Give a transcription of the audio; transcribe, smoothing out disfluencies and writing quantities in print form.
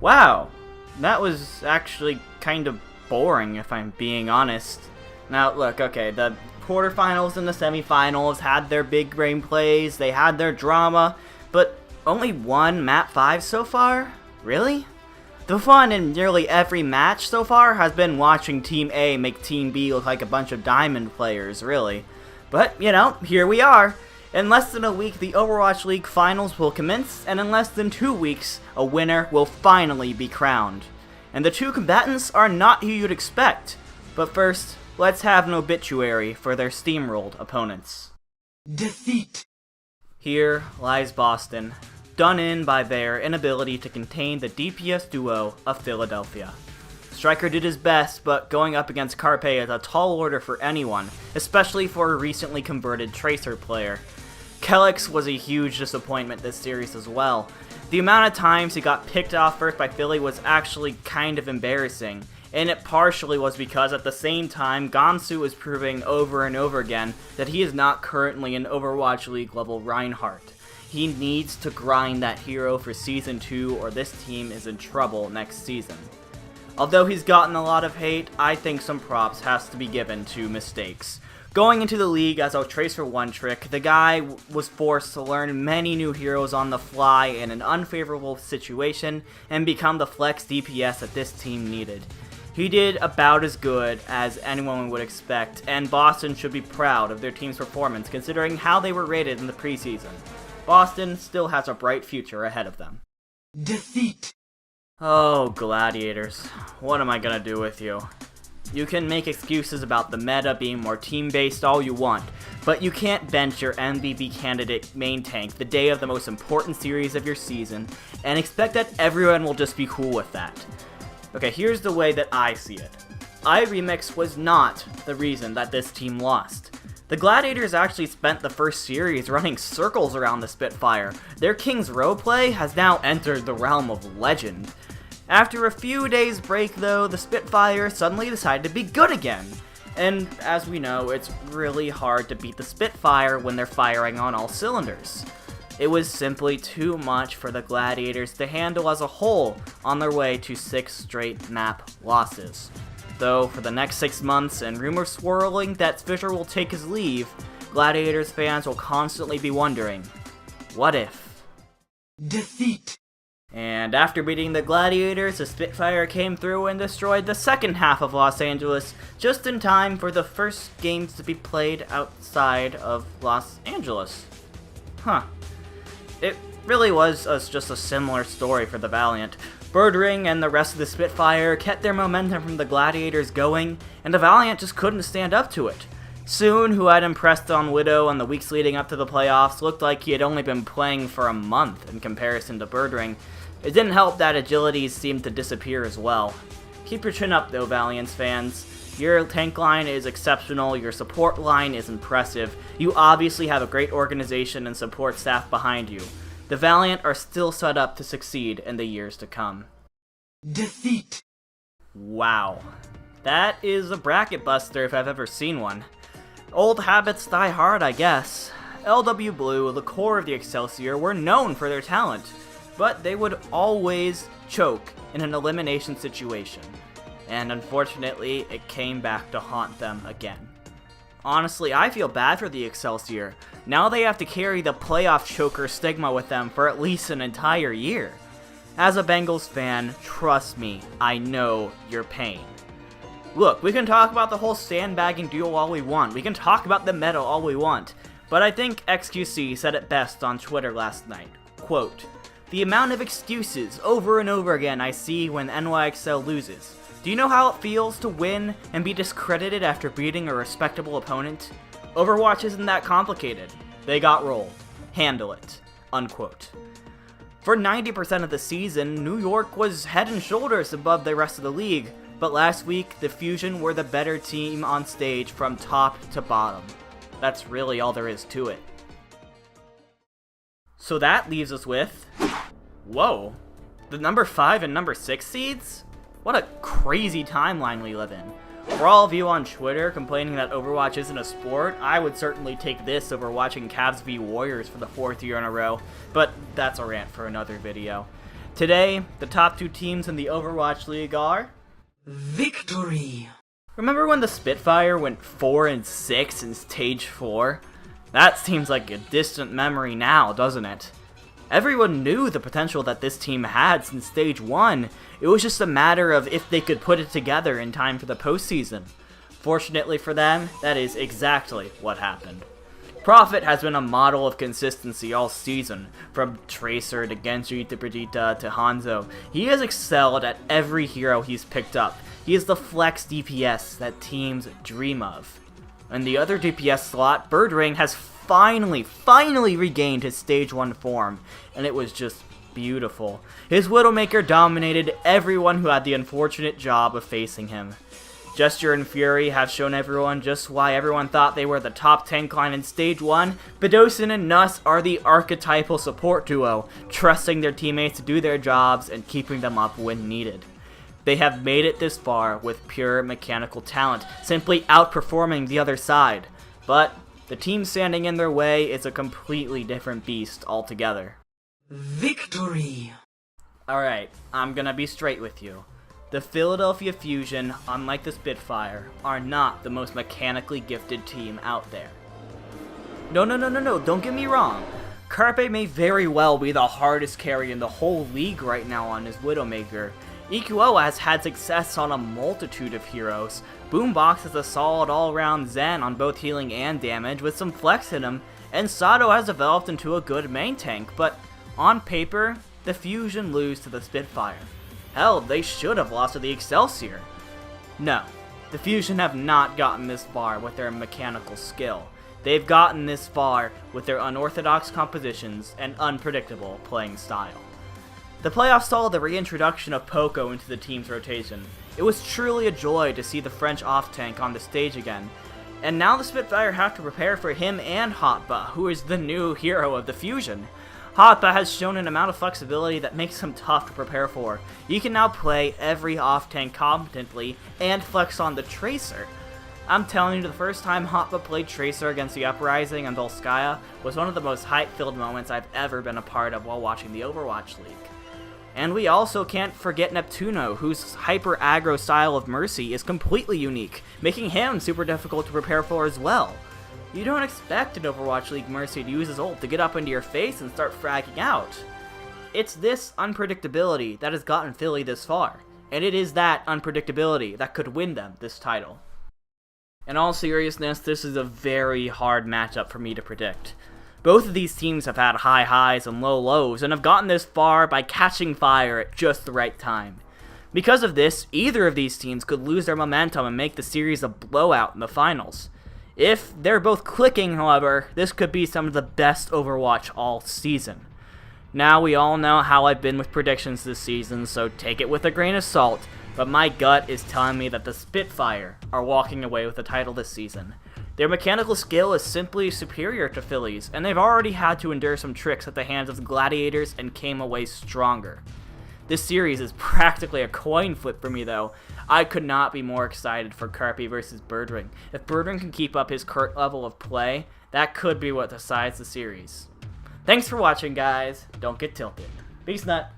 Wow, that was actually kind of boring if I'm being honest. Now look, okay, the quarterfinals and the semifinals had their big gameplays, they had their drama, but only one map 5 so far? Really? The fun in nearly every match so far has been watching Team A make Team B look like a bunch of diamond players, really. But, you know, here we are. In less than a week, the Overwatch League finals will commence, and in less than 2 weeks, a winner will finally be crowned. And the two combatants are not who you'd expect. But first, let's have an obituary for their steamrolled opponents. Defeat. Here lies Boston, done in by their inability to contain the DPS duo of Philadelphia. Striker did his best, but going up against Carpe is a tall order for anyone, especially for a recently converted Tracer player. Kellex was a huge disappointment this series as well. The amount of times he got picked off first by Philly was actually kind of embarrassing, and it partially was because at the same time, Gansu is proving over and over again that he is not currently an Overwatch League level Reinhardt. He needs to grind that hero for Season 2 or this team is in trouble next season. Although he's gotten a lot of hate, I think some props has to be given to mistakes. Going into the league as a Tracer one-trick, the guy was forced to learn many new heroes on the fly in an unfavorable situation and become the flex DPS that this team needed. He did about as good as anyone would expect, and Boston should be proud of their team's performance considering how they were rated in the preseason. Boston still has a bright future ahead of them. Defeat. Oh, Gladiators. What am I gonna do with you? You can make excuses about the meta being more team-based all you want, but you can't bench your MVP candidate main tank the day of the most important series of your season and expect that everyone will just be cool with that. Okay, here's the way that I see it. iRemix was not the reason that this team lost. The Gladiators actually spent the first series running circles around the Spitfire. Their King's Row play has now entered the realm of legend. After a few days break though, the Spitfire suddenly decided to be good again. And as we know, it's really hard to beat the Spitfire when they're firing on all cylinders. It was simply too much for the Gladiators to handle as a whole on their way to 6 straight map losses. Though, for the next 6 months, and rumors swirling that Fisher will take his leave, Gladiators fans will constantly be wondering, what if? Defeat. And after beating the Gladiators, the Spitfire came through and destroyed the second half of Los Angeles, just in time for the first games to be played outside of Los Angeles. Huh. It really was just a similar story for the Valiant. Birdring and the rest of the Spitfire kept their momentum from the Gladiators going, and the Valiant just couldn't stand up to it. Soon, who had impressed on Widow in the weeks leading up to the playoffs, looked like he had only been playing for a month in comparison to Birdring. It didn't help that agilities seemed to disappear as well. Keep your chin up though, Valiant fans. Your tank line is exceptional, your support line is impressive, you obviously have a great organization and support staff behind you. The Valiant are still set up to succeed in the years to come. Defeat. Wow. That is a bracket buster if I've ever seen one. Old habits die hard, I guess. LW Blue, the core of the Excelsior, were known for their talent, but they would always choke in an elimination situation. And unfortunately, it came back to haunt them again. Honestly, I feel bad for the Excelsior. Now they have to carry the playoff choker stigma with them for at least an entire year. As a Bengals fan, trust me, I know your pain. Look, we can talk about the whole sandbagging duel all we want, we can talk about the meta all we want, but I think XQC said it best on Twitter last night. Quote, "The amount of excuses over and over again I see when NYXL loses. Do you know how it feels to win and be discredited after beating a respectable opponent? Overwatch isn't that complicated. They got rolled. Handle it." Unquote. For 90% of the season, New York was head and shoulders above the rest of the league, but last week, the Fusion were the better team on stage from top to bottom. That's really all there is to it. So that leaves us with... Whoa. The number 5 and number 6 seeds? What a crazy timeline we live in. For all of you on Twitter complaining that Overwatch isn't a sport, I would certainly take this over watching Cavs v Warriors for the 4th year in a row, but that's a rant for another video. Today, the top 2 teams in the Overwatch League are... Victory. Remember when the Spitfire went 4-6 in Stage 4? That seems like a distant memory now, doesn't it? Everyone knew the potential that this team had since Stage 1. It was just a matter of if they could put it together in time for the postseason. Fortunately for them, that is exactly what happened. Prophet has been a model of consistency all season, from Tracer to Genji to Brigitte to Hanzo. He has excelled at every hero he's picked up. He is the flex DPS that teams dream of. In the other DPS slot, Birdring has finally regained his Stage 1 form, and it was just beautiful. His Widowmaker dominated everyone who had the unfortunate job of facing him. Gesture and Fury have shown everyone just why everyone thought they were the top 10 clan in Stage 1. Bedosin and Nuss are the archetypal support duo, trusting their teammates to do their jobs and keeping them up when needed. They have made it this far with pure mechanical talent, simply outperforming the other side. But the team standing in their way is a completely different beast altogether. Victory. Alright, I'm gonna be straight with you. The Philadelphia Fusion, unlike the Spitfire, are not the most mechanically gifted team out there. No, don't get me wrong. Carpe may very well be the hardest carry in the whole league right now on his Widowmaker. EQO has had success on a multitude of heroes. Boombox is a solid all-around Zen on both healing and damage with some flex in him, and Sato has developed into a good main tank, but on paper, the Fusion lose to the Spitfire. Hell, they should have lost to the Excelsior. No, the Fusion have not gotten this far with their mechanical skill. They've gotten this far with their unorthodox compositions and unpredictable playing style. The playoffs saw the reintroduction of Poco into the team's rotation. It was truly a joy to see the French off-tank on the stage again. And now the Spitfire have to prepare for him and Hotba, who is the new hero of the Fusion. Hotba has shown an amount of flexibility that makes him tough to prepare for. You can now play every off-tank competently and flex on the Tracer. I'm telling you, the first time Hotba played Tracer against the Uprising and Volskaya was one of the most hype-filled moments I've ever been a part of while watching the Overwatch League. And we also can't forget Neptuno, whose hyper-aggro style of Mercy is completely unique, making him super difficult to prepare for as well. You don't expect an Overwatch League Mercy to use his ult to get up into your face and start fragging out. It's this unpredictability that has gotten Philly this far, and it is that unpredictability that could win them this title. In all seriousness, this is a very hard matchup for me to predict. Both of these teams have had high highs and low lows, and have gotten this far by catching fire at just the right time. Because of this, either of these teams could lose their momentum and make the series a blowout in the finals. If they're both clicking, however, this could be some of the best Overwatch all season. Now, we all know how I've been with predictions this season, so take it with a grain of salt, but my gut is telling me that the Spitfire are walking away with the title this season. Their mechanical skill is simply superior to Philly's, and they've already had to endure some tricks at the hands of the Gladiators and came away stronger. This series is practically a coin flip for me though. I could not be more excited for Carpe versus Birdring. If Birdring can keep up his current level of play, that could be what decides the series. Thanks for watching, guys. Don't get tilted. Peace nut.